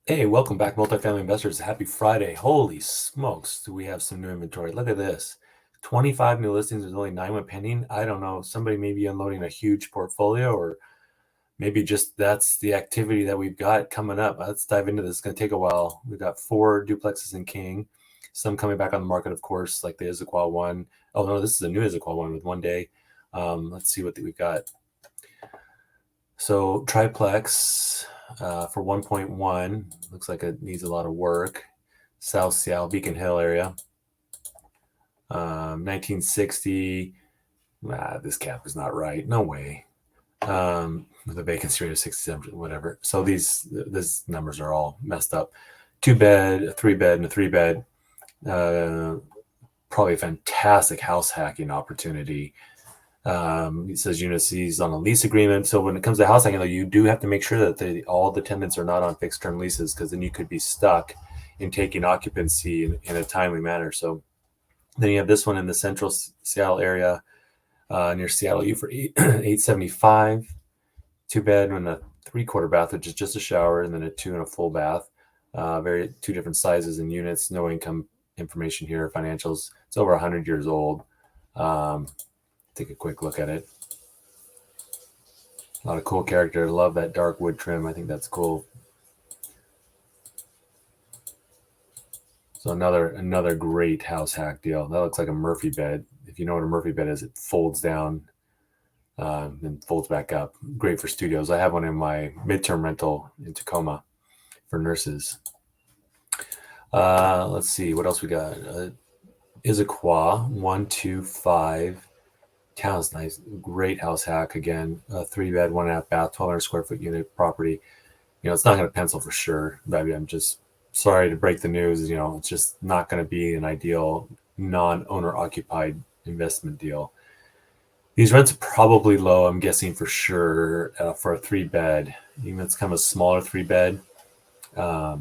Hey, welcome back, multifamily investors. Happy Friday. Holy smokes, do we have some new inventory? Look at this. 25 new listings, there's only 9 went pending. I don't know. Somebody may be unloading a huge portfolio, or maybe just that's the activity that we've got coming up. Let's dive into this. It's going to take a while. We've got 4 duplexes in King, some coming back on the market, of course, like the Issaquah one. Oh, no, this is a new Issaquah one with 1 day. Let's see what we've got. So, triplex for 1.1 looks like it needs a lot of work. South Seattle, Beacon Hill area. 1960. This cap is not right. No way. The vacancy rate of 67, whatever. So these numbers are all messed up. 2-bed, a 3-bed, and a 3-bed. Probably a fantastic house hacking opportunity. It says units on a lease agreement. So when it comes to house hacking, though, you do have to make sure that all the tenants are not on fixed term leases, because then you could be stuck in taking occupancy in a timely manner. So then you have this one in the central Seattle area, near Seattle U for 875, 2-bed and a 3/4 bath, which is just a shower, and then a 2 and a full bath. Two different sizes and units. No income information here, financials. It's over 100 years old. Take a quick look at it. A lot of cool character. Love that dark wood trim. I think that's cool. So another great house hack deal. That looks like a Murphy bed. If you know what a Murphy bed is, it folds down and folds back up. Great for studios. I have one in my midterm rental in Tacoma for nurses. Let's see what else we got. Issaquah 125. Town's nice. Great house hack again. 3-bed, 1.5 bath, 1,200 square foot unit property. It's not going to pencil for sure. I'm just sorry to break the news. It's just not going to be an ideal non-owner occupied investment deal. These rents are probably low, I'm guessing for sure, for a 3-bed. Even it's kind of a smaller 3-bed. But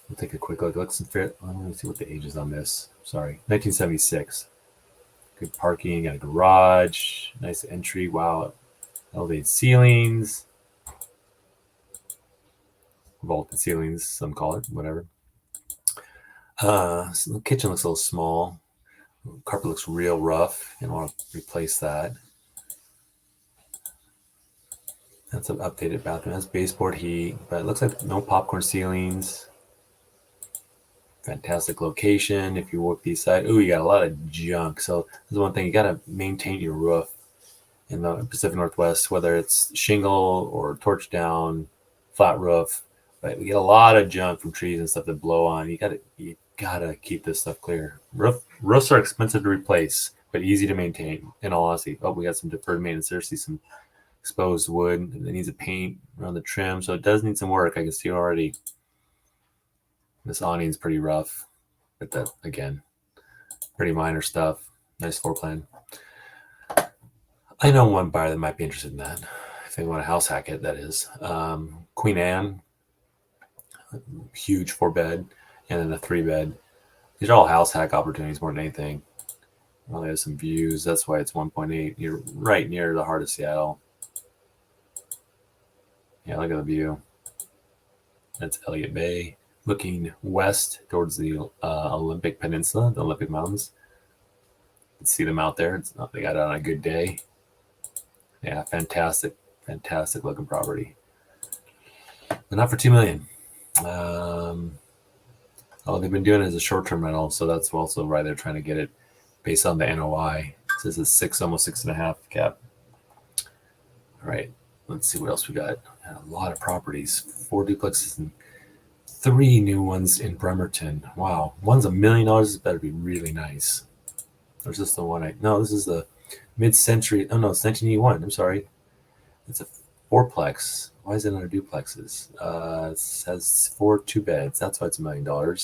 we'll take a quick look. Let me see what the age is on this. Sorry, 1976. Good parking, got a garage, nice entry. Wow, elevated ceilings, vaulted ceilings, some call it, whatever. So the kitchen looks a little small. Carpet looks real rough. You don't want to replace that. That's an updated bathroom. That's baseboard heat, but it looks like no popcorn ceilings. Fantastic location. If you work the east side, you got a lot of junk. So this is one thing, you got to maintain your roof in the Pacific Northwest, whether it's shingle or torch down, flat roof. But we get a lot of junk from trees and stuff that blow on. You gotta keep this stuff clear. Roofs are expensive to replace, but easy to maintain. In all honesty, we got some deferred maintenance. There's some exposed wood. It needs a paint around the trim, so it does need some work. I can see already. This awning's pretty rough, but that, again, pretty minor stuff. Nice floor plan. I know one buyer that might be interested in that. If they want to house hack it, that is. Queen Anne, huge 4-bed, and then a 3-bed. These are all house hack opportunities more than anything. Well, there's some views. That's why it's 1.8. You're right near the heart of Seattle. Yeah, look at the view. That's Elliott Bay, looking west towards the Olympic Peninsula, the Olympic Mountains. You can see them out there. They got it on a good day. Yeah, fantastic looking property. But not for $2 million. All they've been doing is a short-term rental, so that's also why they're trying to get it based on the NOI. It says it's 6, almost 6.5 cap. All right, let's see what else we got. A lot of properties, 4 duplexes and 3 new ones in Bremerton. Wow, one's $1 million. This better be really nice. Or is this the one no, this is the mid-century. Oh no, it's 1981. I'm sorry. It's a 4-plex. Why is it under duplexes? It says 4 2-beds. That's why it's $1 million.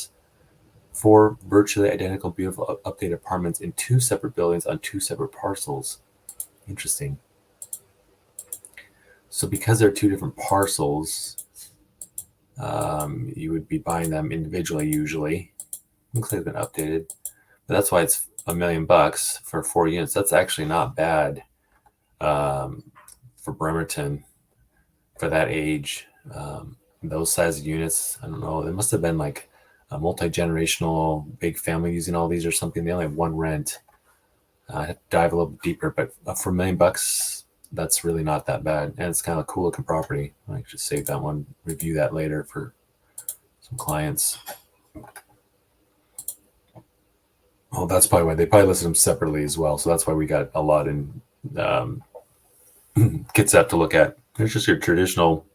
4 virtually identical, beautiful, updated apartments in 2 separate buildings on 2 separate parcels. Interesting. So because they're 2 different parcels, you would be buying them individually usually. Looks like they've been updated. But that's why it's $1 million for 4 units. That's actually not bad for Bremerton for that age. Those size of units, I don't know. It must have been like a multi-generational big family using all these or something. They only have one rent. I have to dive a little deeper, but for $1 million, that's really not that bad. And it's kind of a cool looking property. I might just save that one, review that later for some clients. Well, that's probably why they probably listed them separately as well. So that's why we got a lot in Kitsap to look at. There's just your traditional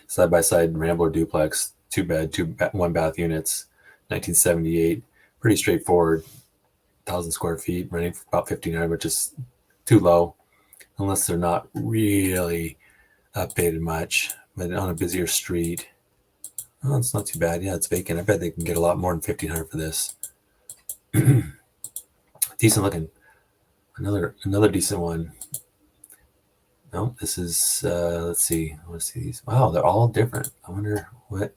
side-by-side Rambler duplex, 2-bed, 1-bath units, 1978. Pretty straightforward. 1,000 square feet, renting for about 1,500, which is too low, unless they're not really updated much. But on a busier street, oh, it's not too bad. Yeah, it's vacant. I bet they can get a lot more than 1,500 for this. Decent looking. Another decent one. No, this is let's see. I want to see these. Wow, they're all different. I wonder what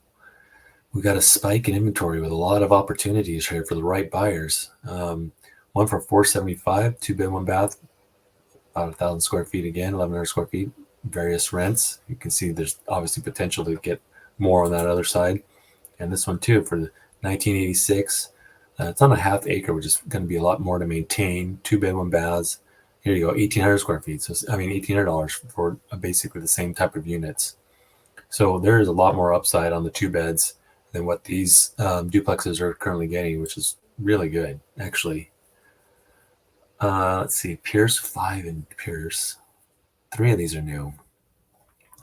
we got. A spike in inventory with a lot of opportunities here for the right buyers. One for $475, 2-bed, 1-bath, about 1,000 square feet again, 1,100 square feet, various rents. You can see there's obviously potential to get more on that other side. And this one too for the 1986. It's on a half acre, which is going to be a lot more to maintain. 2-bed, 1-baths. Here you go, 1,800 square feet. So I mean, $1,800 for basically the same type of units. So there is a lot more upside on the 2 beds than what these duplexes are currently getting, which is really good, actually. Let's see, Pierce 5 and Pierce. 3 of these are new.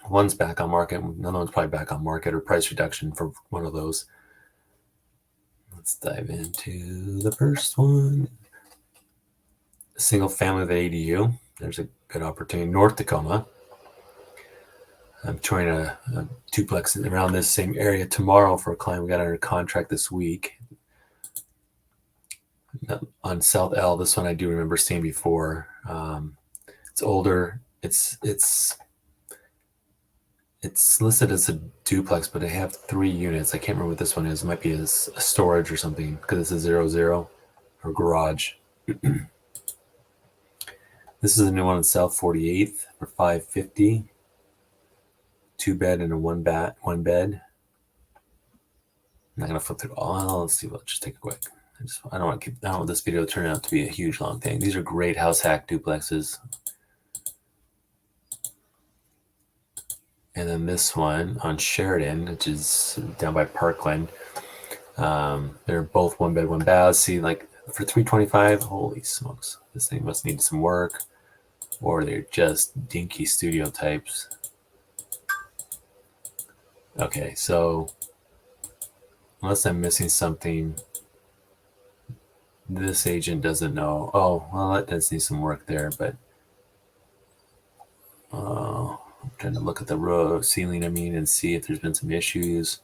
One's back on market. Another one's probably back on market or price reduction for one of those. Let's dive into the first one. Single family with ADU. There's a good opportunity. North Tacoma. I'm trying a duplex around this same area tomorrow for a client we got under contract this week. On South L, this one I do remember seeing before. It's older. It's listed as a duplex, but they have 3 units. I can't remember what this one is. It might be a storage or something because it's a 0 or garage. This is a new one in South 48th for $550. 2-bed and a 1-bed. I'm not gonna flip through all. Let's see. Let's just take a quick. I don't want this video to turn out to be a huge long thing. These are great house hack duplexes. And then this one on Sheridan, which is down by Parkland. They're both 1-bed, 1-bath. See, like for $325, holy smokes, this thing must need some work, or they're just dinky studio types. Okay, so unless I'm missing something, this agent doesn't know. Oh, well, that does need some work there, but I'm trying to look at the roof ceiling, and see if there's been some issues.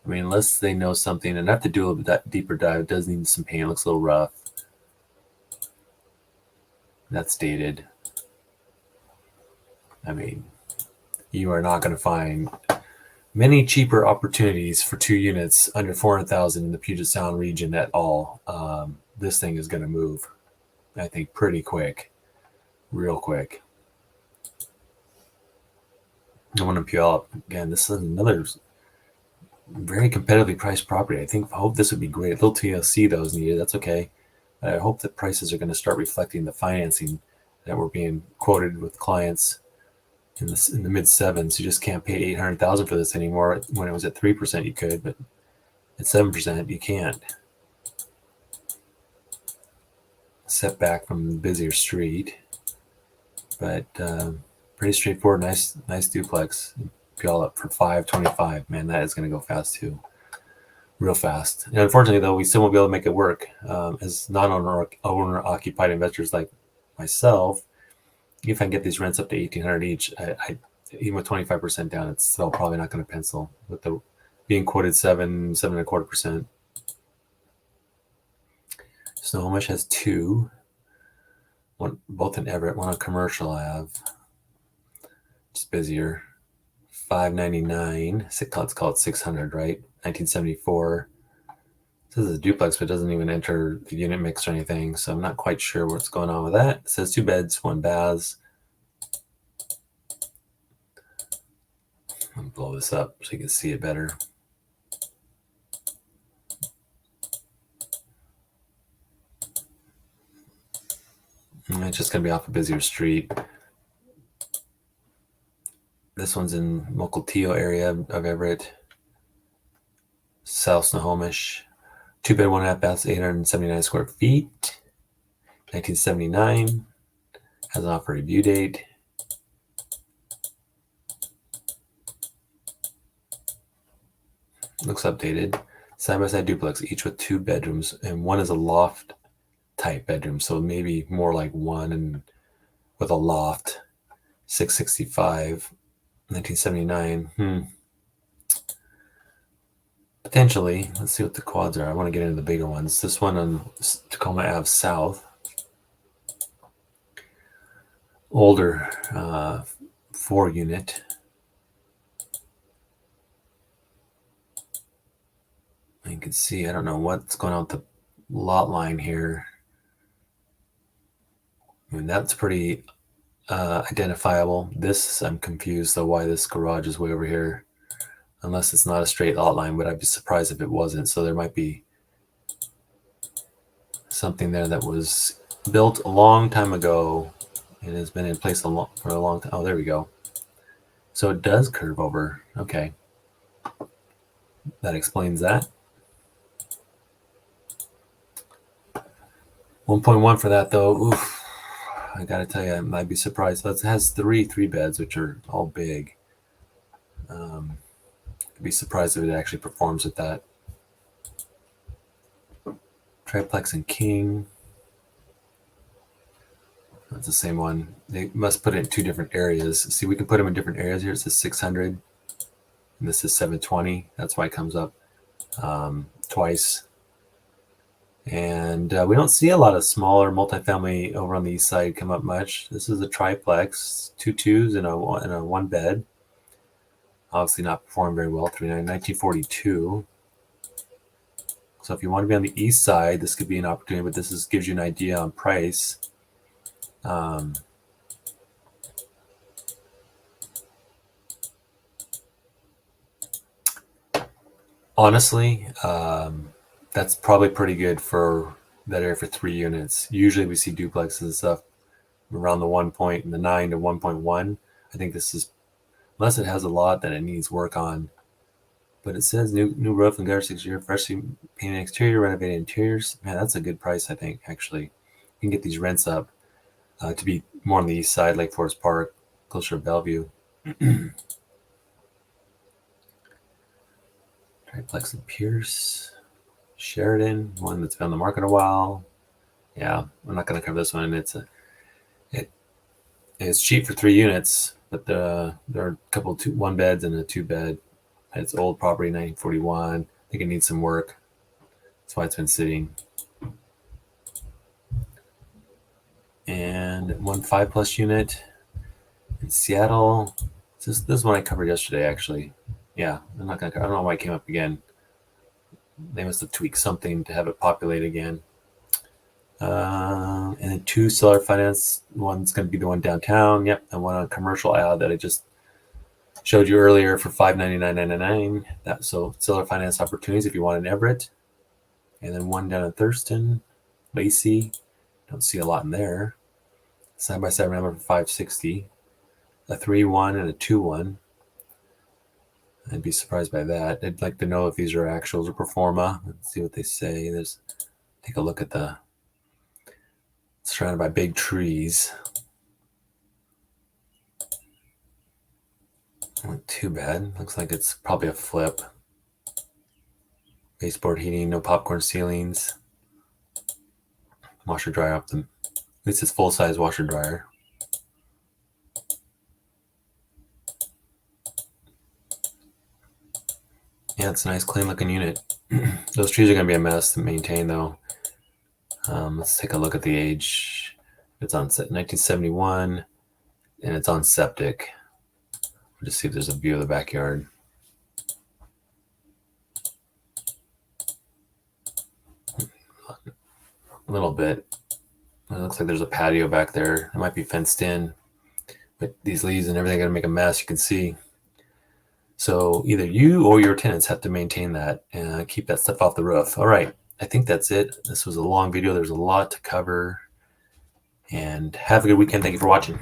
I mean, unless they know something, and I have to do a little bit deeper dive. It does need some paint. It looks a little rough. That's dated. I mean, you are not going to find many cheaper opportunities for 2 units under $400,000 in the Puget Sound region at all. This thing is going to move, I think, pretty quick, real quick. I want to peel up again. This is another very competitively priced property. I hope this would be great. A little TLC though is needed. That's okay. I hope that prices are going to start reflecting the financing that we're being quoted with clients in the mid 7s. You just can't pay $800,000 for this anymore. When it was at 3%, you could, but at 7%, you can't. Setback from the busier street, but pretty straightforward. Nice duplex. Peel up for $525. Man, that is going to go fast too, real fast. And unfortunately, though, we still won't be able to make it work. As non-owner occupied investors like myself, if I can get these rents up to $1,800 each, I even with 25% down, it's still probably not going to pencil with the being quoted 7.25%. Snohomish has 2, one both in Everett, one on Commercial Ave. Just busier. $599. Let's call it $600, right? 1974. This is a duplex, but it doesn't even enter the unit mix or anything, so I'm not quite sure what's going on with that. It says 2 beds, 1 baths. I'll blow this up so you can see it better. And it's just going to be off a busier street. This one's in Mukilteo area of Everett, South Snohomish. 2-bed, 1.5 baths, 879 square feet. 1979. Has an offer review date. Looks updated. Side-by-side duplex, each with 2 bedrooms, and one is a loft type bedroom, so maybe more like one and with a loft. 665. 1979. Potentially. Let's see what the quads are. I want to get into the bigger ones. This one on Tacoma Ave South. Older 4-unit. You can see, I don't know what's going on with the lot line here. I mean, that's pretty identifiable. This, I'm confused though why this garage is way over here. Unless it's not a straight lot line, but I'd be surprised if it wasn't. So there might be something there that was built a long time ago and has been in place for a long time. Oh, there we go. So it does curve over. Okay. That explains that. 1.1 for that though. Oof. I gotta tell you, I might be surprised. It has 3 beds, which are all big. I'd be surprised if it actually performs at that. Triplex and King. That's the same one. They must put it in 2 different areas. See, we can put them in different areas here. It says 600, and this is 720. That's why it comes up twice. And we don't see a lot of smaller multifamily over on the east side come up much. This is a triplex, 2 2s and a 1 bed. Obviously not performing very well. 1942. So if you want to be on the east side, this could be an opportunity, but this gives you an idea on price. Honestly, that's probably pretty good for that area for 3 units. Usually we see duplexes and stuff around the 1.9 to 1.1. I think this is, unless it has a lot that it needs work on. But it says new roof and gutter 6 year, freshly painted exterior, renovated interiors. Man, that's a good price, I think, actually. You can get these rents up to be more on the east side, like Forest Park, closer to Bellevue. Triplex and Pierce. Sheridan, one that's been on the market a while. Yeah, I'm not going to cover this one. It's cheap for 3 units, but there are a couple 1 beds and a 2 bed. It's old property, 1941. I think it needs some work. That's why it's been sitting. And 1 5+ unit in Seattle. This one I covered yesterday, actually. Yeah, I'm not gonna. I don't know why it came up again. They must have tweaked something to have it populate again. And then 2 seller finance. One's going to be the one downtown. Yep, and one on commercial ad that I just showed you earlier for $599.99. So seller finance opportunities if you want in Everett. And then one down in Thurston, Lacey. Don't see a lot in there. Side by side number for $560. A 3-1 and a 2-1. I'd be surprised by that. I'd like to know if these are actuals or performa. Let's see what they say. Take a look at the. It's surrounded by big trees. Not too bad. Looks like it's probably a flip. Baseboard heating, no popcorn ceilings. Washer dryer up the. At least it's full size washer dryer. Yeah, it's a nice, clean looking unit. Those trees are going to be a mess to maintain, though. Let's take a look at the age. It's on 1971, and it's on septic. We'll just see if there's a view of the backyard. A little bit. It looks like there's a patio back there. It might be fenced in. But these leaves and everything are going to make a mess, you can see. So either you or your tenants have to maintain that and keep that stuff off the roof. All right. I think that's it. This was a long video. There's a lot to cover. And have a good weekend. Thank you for watching.